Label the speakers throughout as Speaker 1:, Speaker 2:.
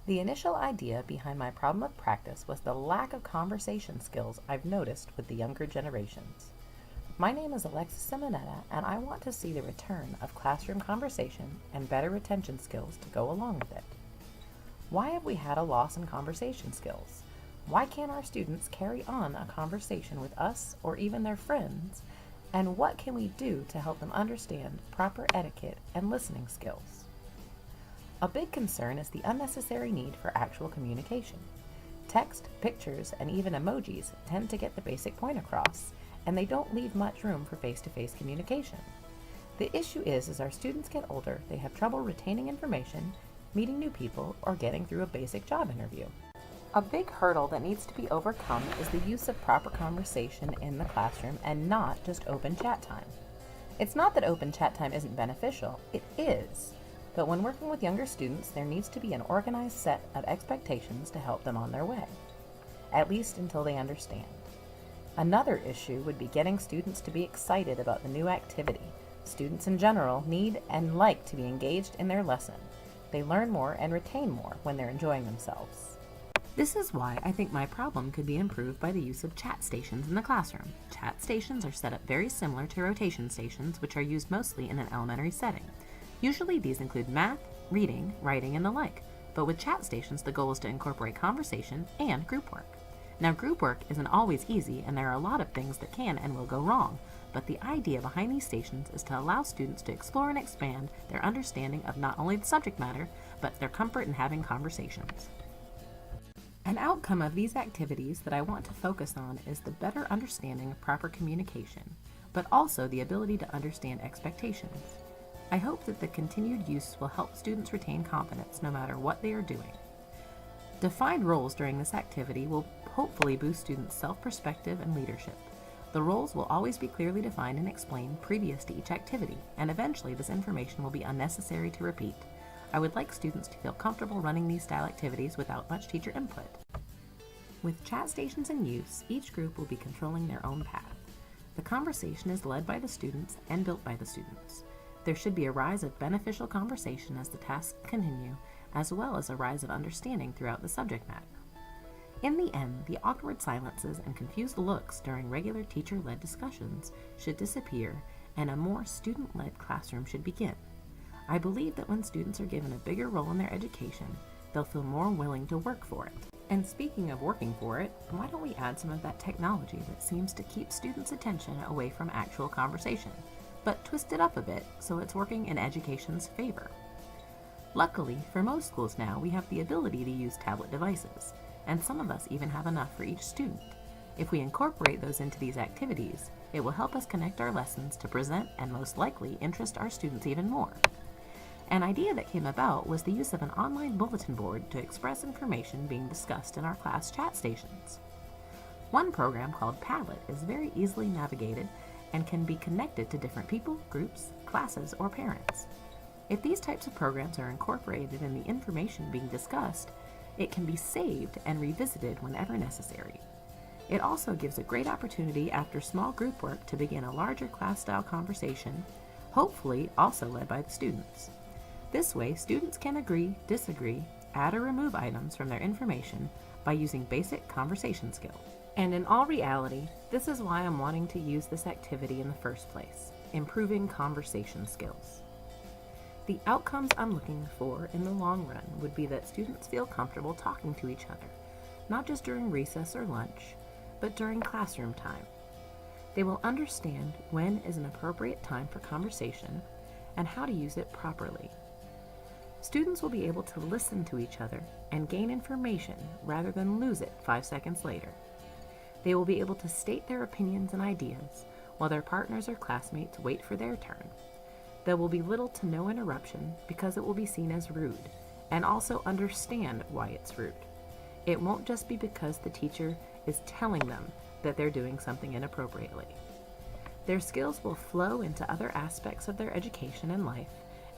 Speaker 1: The initial idea behind my problem of practice was the lack of conversation skills I've noticed with the younger generations. My name is Simonetta, and I want to see the return of classroom conversation and better retention skills to go along with it. Why have we had a loss in conversation skills? Why can't our students carry on a conversation with us or even their friends? And what can we do to help them understand proper etiquette and listening skills? A big concern is the unnecessary need for actual communication. Text, pictures, and even emojis tend to get the basic point across, and they don't leave much room for face-to-face communication. The issue is, as our students get older, they have trouble retaining information, meeting new people, or getting through a basic job interview. A big hurdle that needs to be overcome is the use of proper conversation in the classroom and not just open chat time. It's not that open chat time isn't beneficial, it is. But when working with younger students, there needs to be an organized set of expectations to help them on their way, at least until they understand. Another issue would be getting students to be excited about the new activity. Students in general need and like to be engaged in their lesson. They learn more and retain more when they're enjoying themselves. This is why I think my problem could be improved by the use of chat stations in the classroom. Chat stations are set up very similar to rotation stations, which are used mostly in an elementary setting. Usually these include math, reading, writing, and the like, but with chat stations the goal is to incorporate conversation and group work. Now group work isn't always easy, and there are a lot of things that can and will go wrong, but the idea behind these stations is to allow students to explore and expand their understanding of not only the subject matter, but their comfort in having conversations. An outcome of these activities that I want to focus on is the better understanding of proper communication, but also the ability to understand expectations. I hope that the continued use will help students retain confidence no matter what they are doing. Defined roles during this activity will hopefully boost students' self-perspective and leadership. The roles will always be clearly defined and explained previous to each activity, and eventually this information will be unnecessary to repeat. I would like students to feel comfortable running these style activities without much teacher input. With chat stations in use, each group will be controlling their own path. The conversation is led by the students and built by the students. There should be a rise of beneficial conversation as the tasks continue, as well as a rise of understanding throughout the subject matter. In the end, the awkward silences and confused looks during regular teacher-led discussions should disappear, and a more student-led classroom should begin. I believe that when students are given a bigger role in their education, they'll feel more willing to work for it. And speaking of working for it, why don't we add some of that technology that seems to keep students' attention away from actual conversation, but twist it up a bit so it's working in education's favor. Luckily, for most schools now, we have the ability to use tablet devices, and some of us even have enough for each student. If we incorporate those into these activities, it will help us connect our lessons to present and most likely interest our students even more. An idea that came about was the use of an online bulletin board to express information being discussed in our class chat stations. One program called Padlet is very easily navigated and can be connected to different people, groups, classes, or parents. If these types of programs are incorporated in the information being discussed, it can be saved and revisited whenever necessary. It also gives a great opportunity after small group work to begin a larger class-style conversation, hopefully also led by the students. This way, students can agree, disagree, add or remove items from their information by using basic conversation skills. And in all reality, this is why I'm wanting to use this activity in the first place, improving conversation skills. The outcomes I'm looking for in the long run would be that students feel comfortable talking to each other, not just during recess or lunch, but during classroom time. They will understand when is an appropriate time for conversation and how to use it properly. Students will be able to listen to each other and gain information rather than lose it 5 seconds later. They will be able to state their opinions and ideas while their partners or classmates wait for their turn. There will be little to no interruption because it will be seen as rude, and also understand why it's rude. It won't just be because the teacher is telling them that they're doing something inappropriately. Their skills will flow into other aspects of their education and life,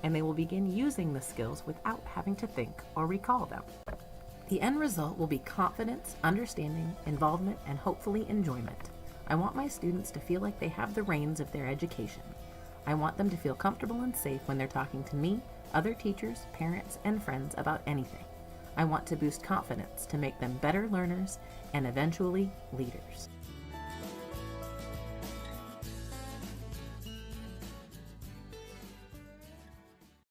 Speaker 1: and they will begin using the skills without having to think or recall them. The end result will be confidence, understanding, involvement, and hopefully enjoyment. I want my students to feel like they have the reins of their education. I want them to feel comfortable and safe when they're talking to me, other teachers, parents, and friends about anything. I want to boost confidence to make them better learners and eventually leaders.